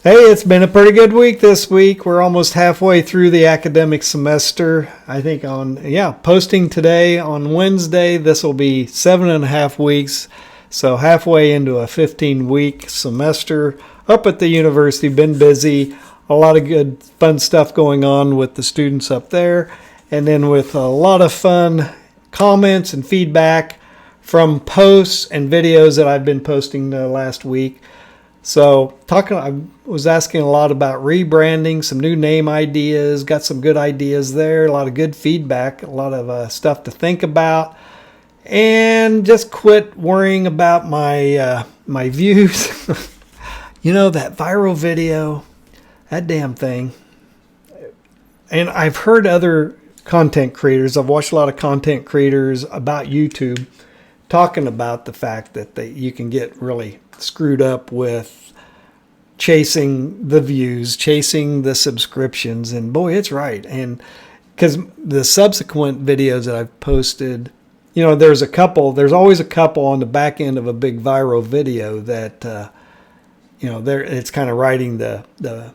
Hey, it's been a pretty good week this week. We're almost halfway through the academic semester. I think posting today on Wednesday. This will be 7.5 weeks. So halfway into a 15-week semester up at the university. Been busy. A lot of good fun stuff going on with the students up there. And then with a lot of fun comments and feedback from posts and videos that I've been posting the last week. So I was asking a lot about rebranding, some new name ideas, got some good ideas there, a lot of good feedback, a lot of stuff to think about, and just quit worrying about my views. That viral video, that damn thing. And I've heard other content creators, I've watched a lot of content creators about YouTube talking about the fact that you can get really screwed up with chasing the views, chasing the subscriptions, and boy, it's right. And because the subsequent videos that I've posted, there's always a couple on the back end of a big viral video that, it's kind of riding the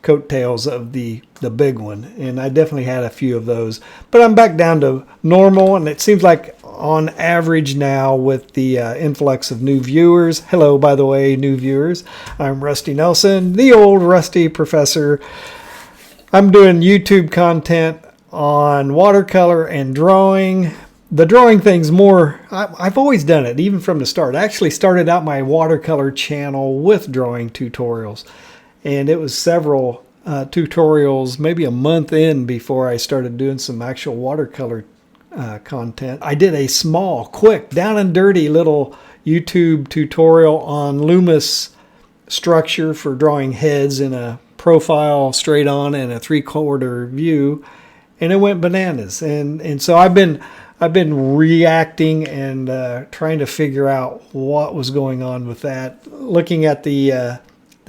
coattails of the big one. And I definitely had a few of those, but I'm back down to normal. And it seems like on average now with the influx of new viewers. Hello, by the way, new viewers. I'm Rusty Nelson, the old Rusty professor. I'm doing YouTube content on watercolor and drawing. The drawing thing's more, I've always done it, even from the start. I actually started out my watercolor channel with drawing tutorials. And it was several tutorials, maybe a month in before I started doing some actual watercolor content. I did a small, quick, down and dirty little YouTube tutorial on Loomis structure for drawing heads in a profile straight on and a 3/4 view, and it went bananas. And so I've been reacting and trying to figure out what was going on with that, looking at the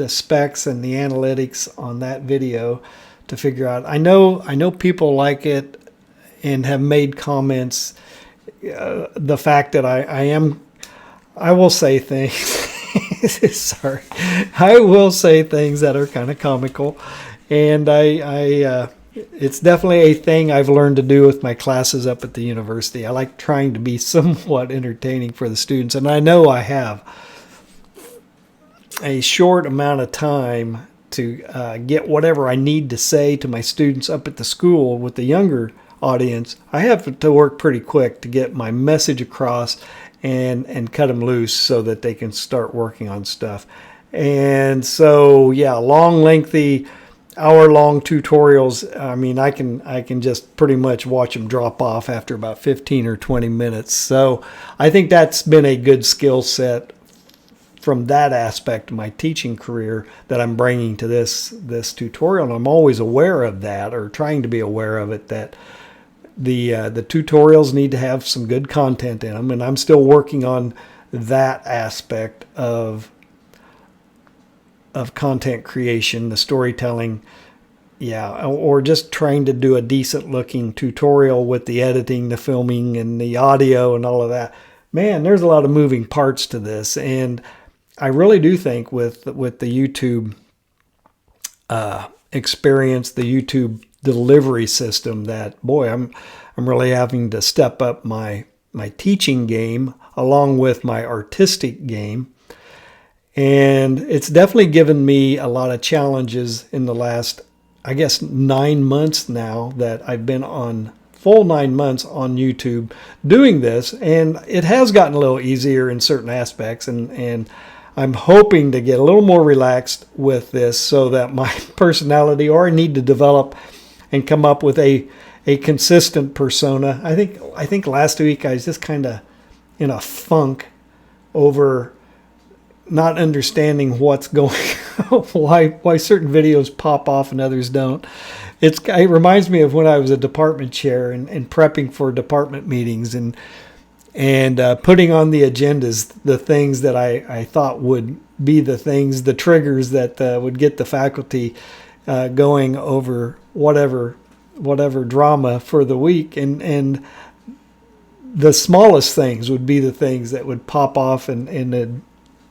specs and the analytics on that video to figure out. I know people like it and have made comments. The fact that I will say things. Sorry, I will say things that are kind of comical, and it's definitely a thing I've learned to do with my classes up at the university. I like trying to be somewhat entertaining for the students, and I know I have a short amount of time to get whatever I need to say to my students up at the school with the younger audience. I have to work pretty quick to get my message across and cut them loose so that they can start working on stuff. And so, long, lengthy, hour-long tutorials. I mean, I can just pretty much watch them drop off after about 15 or 20 minutes. So I think that's been a good skill set from that aspect of my teaching career that I'm bringing to this tutorial. And I'm always aware of that, or trying to be aware of it, that the tutorials need to have some good content in them. And I'm still working on that aspect of content creation, the storytelling, or just trying to do a decent looking tutorial with the editing, the filming, and the audio and all of that. Man, there's a lot of moving parts to this, and I really do think with the YouTube experience, the YouTube delivery system, that boy, I'm really having to step up my teaching game along with my artistic game. And it's definitely given me a lot of challenges in the last, 9 months now that I've been on full 9 months on YouTube doing this. And it has gotten a little easier in certain aspects. And I'm hoping to get a little more relaxed with this so that my personality, or I need to develop and come up with a consistent persona. I think last week I was just kind of in a funk over not understanding what's going on, why certain videos pop off and others don't. It reminds me of when I was a department chair and prepping for department meetings and putting on the agendas the things that I thought would be the triggers that would get the faculty going over whatever drama for the week. And the smallest things would be the things that would pop off and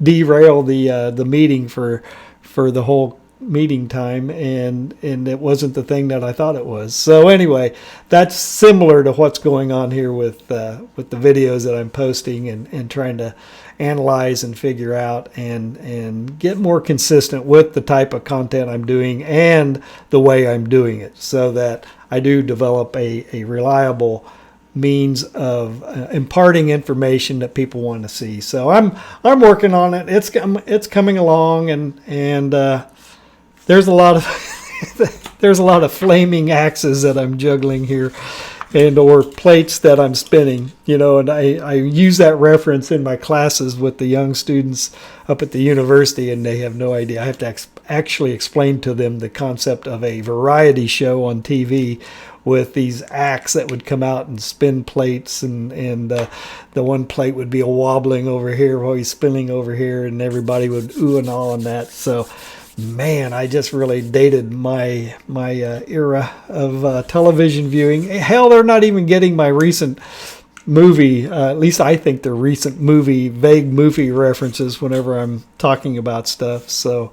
derail the meeting for for the whole meeting time, and it wasn't the thing that I thought it was. So anyway, that's similar to what's going on here with the videos that I'm posting, and trying to analyze and figure out and get more consistent with the type of content I'm doing and the way I'm doing it, so that I do develop a reliable means of imparting information that people want to see. So I'm working on it. It's coming along, and there's a lot of there's a lot of flaming axes that I'm juggling here, or plates that I'm spinning, and I use that reference in my classes with the young students up at the university, and they have no idea. I have to actually explain to them the concept of a variety show on TV with these acts that would come out and spin plates, and the one plate would be a wobbling over here while he's spinning over here, and everybody would ooh and ah on that. So man, I just really dated my era of television viewing. Hell, they're not even getting my recent movie. At least I think they're recent vague movie references whenever I'm talking about stuff. So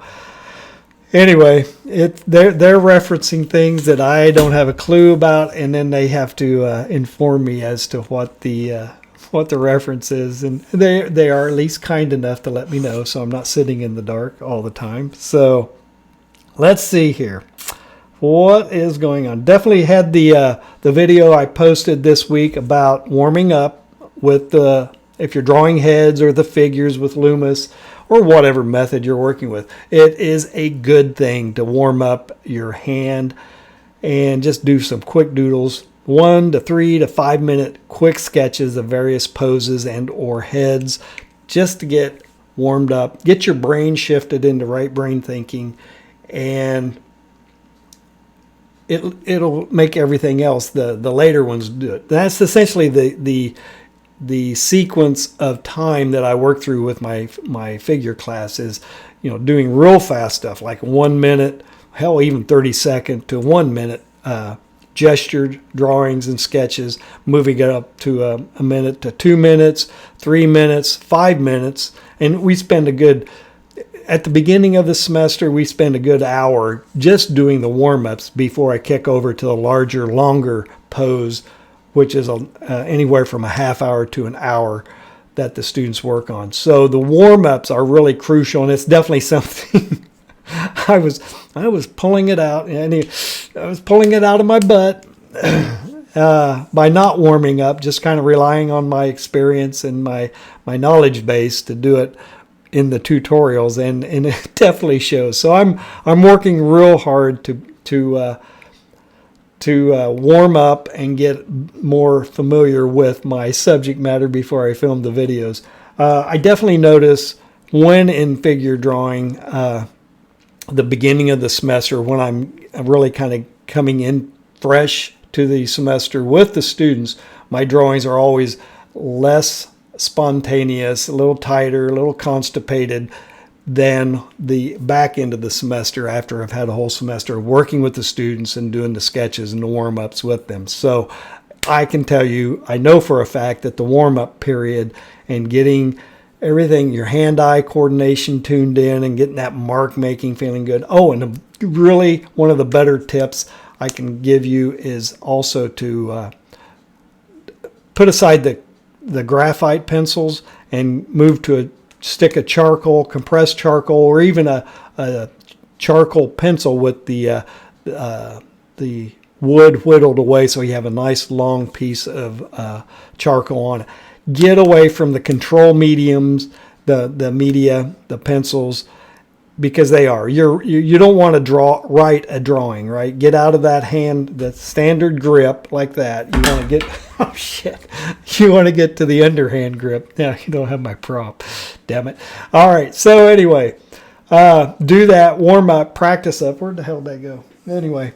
anyway, they're referencing things that I don't have a clue about, and then they have to inform me as to what the reference is, and they are at least kind enough to let me know, so I'm not sitting in the dark all the time. So let's see here, what is going on. Definitely had the video I posted this week about warming up with if you're drawing heads or the figures with Loomis or whatever method you're working with. It is a good thing to warm up your hand and just do some quick doodles, 1 to 3 to 5 minute quick sketches of various poses and or heads, just to get warmed up, get your brain shifted into right brain thinking, and it'll make everything else, the later ones, do it. That's essentially the sequence of time that I work through with my figure class, is doing real fast stuff like 1 minute, hell, even 30-second to 1 minute gestured drawings and sketches, moving it up to a minute to 2 minutes, 3 minutes, 5 minutes. And at the beginning of the semester, we spend a good hour just doing the warm-ups before I kick over to the larger, longer pose, which is anywhere from a half hour to an hour that the students work on. So the warm-ups are really crucial, and it's definitely something I was pulling it out, and I was pulling it out of my butt by not warming up, just kind of relying on my experience and my knowledge base to do it in the tutorials, and it definitely shows. So I'm working real hard to warm up and get more familiar with my subject matter before I film the videos. I definitely notice when in figure drawing, the beginning of the semester, when I'm really kind of coming in fresh to the semester with the students, my drawings are always less spontaneous, a little tighter, a little constipated than the back end of the semester, after I've had a whole semester of working with the students and doing the sketches and the warm-ups with them. So I can tell you, I know for a fact that the warm-up period and getting everything, your hand-eye coordination tuned in and getting that mark making feeling good. Oh, and really one of the better tips I can give you is also to put aside the graphite pencils and move to a stick of charcoal, compressed charcoal, or even a charcoal pencil with the wood whittled away, so you have a nice long piece of charcoal on it. Get away from the control mediums, the media, the pencils, because they are. You don't want to write a drawing, right? Get out of that hand, the standard grip like that. You want to get, oh shit, you want to get to the underhand grip. Now you don't have my prop, damn it. All right, so anyway, do that, warm up, practice up. Where the hell did that go? Anyway,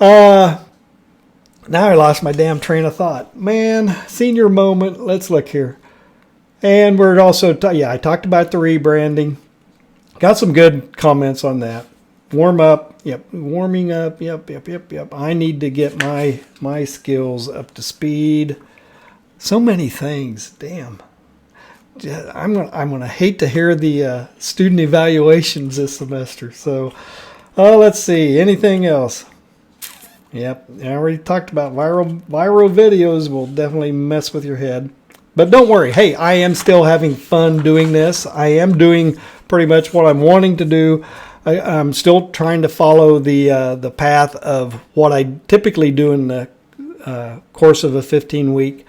now I lost my damn train of thought. Man, senior moment. Let's look here. And we're also, I talked about the rebranding. Got some good comments on that. Warm up. Yep. Warming up. Yep. I need to get my skills up to speed. So many things. Damn. I'm gonna hate to hear the student evaluations this semester. So, let's see. Anything else? Yep, I already talked about viral videos. Will definitely mess with your head. But don't worry. Hey, I am still having fun doing this. I am doing pretty much what I'm wanting to do. I'm still trying to follow the path of what I typically do in the course of a 15-week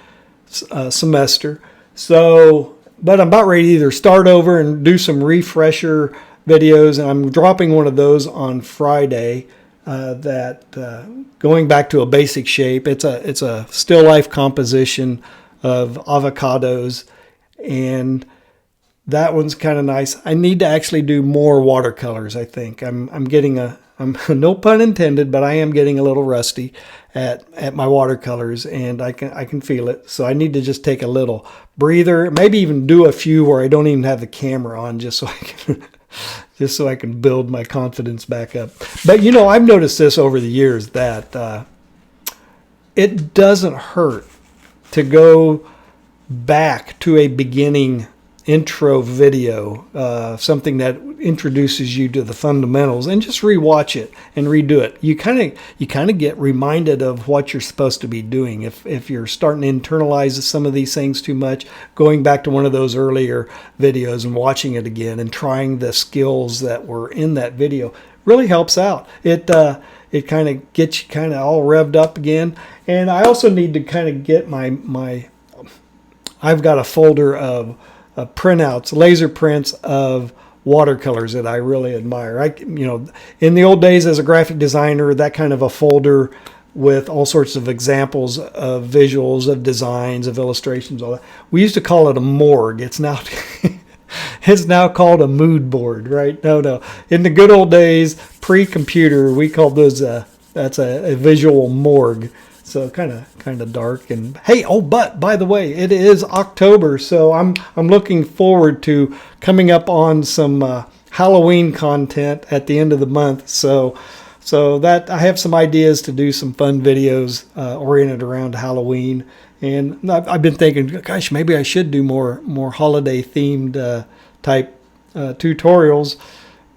semester. So, but I'm about ready to either start over and do some refresher videos, and I'm dropping one of those on Friday. Going back to a basic shape. It's a still life composition of avocados, and that one's kind of nice. I need to actually do more watercolors. I think I'm getting I'm no pun intended, but I am getting a little rusty at my watercolors, and I can feel it. So I need to just take a little breather, maybe even do a few where I don't even have the camera on, just so I can build my confidence back up. But I've noticed this over the years that it doesn't hurt to go back to a beginning intro video, something that introduces you to the fundamentals, and just rewatch it and redo it. You kind of get reminded of what you're supposed to be doing. If you're starting to internalize some of these things too much, going back to one of those earlier videos and watching it again and trying the skills that were in that video really helps out. It kind of gets you kind of all revved up again. And I also need to kind of get my I've got a folder of printouts, laser prints of watercolors that I really admire. In the old days as a graphic designer, that kind of a folder with all sorts of examples of visuals, of designs, of illustrations, all that. We used to call it a morgue. It's now it's now called a mood board, right? No. In the good old days, pre-computer, we called those that's a visual morgue. So kind of dark. And hey, but by the way, it is October, so I'm looking forward to coming up on some Halloween content at the end of the month. So that I have some ideas to do some fun videos oriented around Halloween. And I've been thinking, gosh, maybe I should do more holiday themed type tutorials.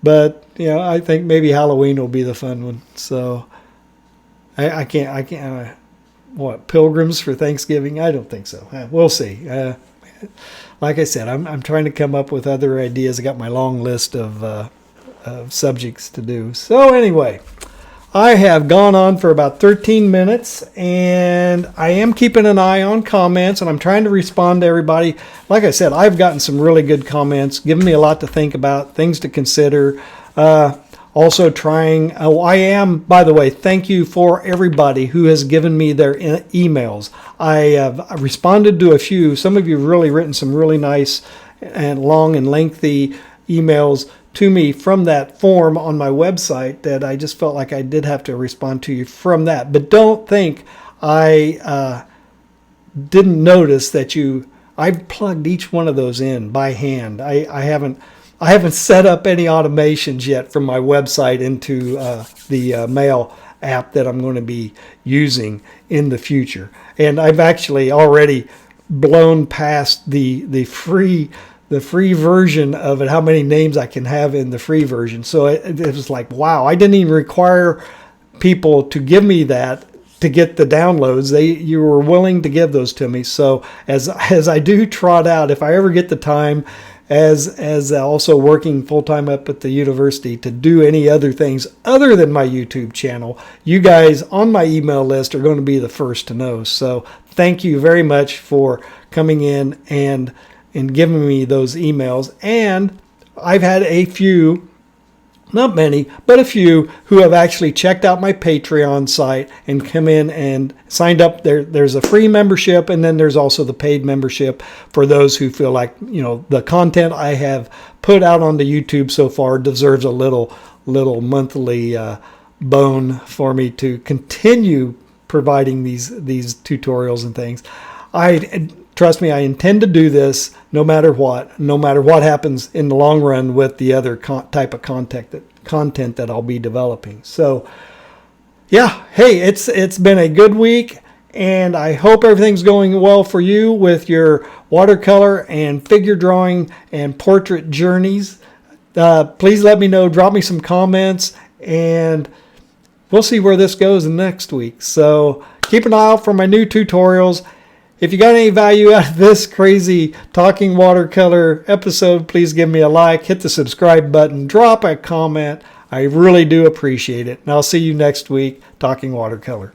But I think maybe Halloween will be the fun one. So I can't. What, pilgrims for Thanksgiving? I don't think so. We'll see. Like I said, I'm trying to come up with other ideas. I got my long list of subjects to do. So anyway, I have gone on for about 13 minutes, and I am keeping an eye on comments, and I'm trying to respond to everybody. Like I said, I've gotten some really good comments, giving me a lot to think about, things to consider. Also trying, I am, by the way, thank you for everybody who has given me their emails. I have responded to a few. Some of you have really written some really nice and long and lengthy emails to me from that form on my website that I just felt like I did have to respond to you from that. But don't think I didn't notice that I've plugged each one of those in by hand. I haven't set up any automations yet from my website into the mail app that I'm going to be using in the future. And I've actually already blown past the free version of it, how many names I can have in the free version. So it was like, wow, I didn't even require people to give me that to get the downloads. You were willing to give those to me. So as I do trot out, if I ever get the time, as also working full-time up at the university, to do any other things other than my YouTube channel, you guys on my email list are going to be the first to know. So thank you very much for coming in and giving me those emails. And I've had a few, not many, but a few who have actually checked out my Patreon site and come in and signed up. There's a free membership, and then there's also the paid membership for those who feel like, the content I have put out onto YouTube so far deserves a little monthly bone for me to continue providing these tutorials and things. Trust me, I intend to do this no matter what happens in the long run with the other type of content that I'll be developing. So, yeah, hey, it's been a good week, And I hope everything's going well for you with your watercolor and figure drawing and portrait journeys. Please let me know. Drop me some comments, and we'll see where this goes next week. So keep an eye out for my new tutorials. If you got any value out of this crazy talking watercolor episode, please give me a like, hit the subscribe button, drop a comment. I really do appreciate it. And I'll see you next week talking watercolor.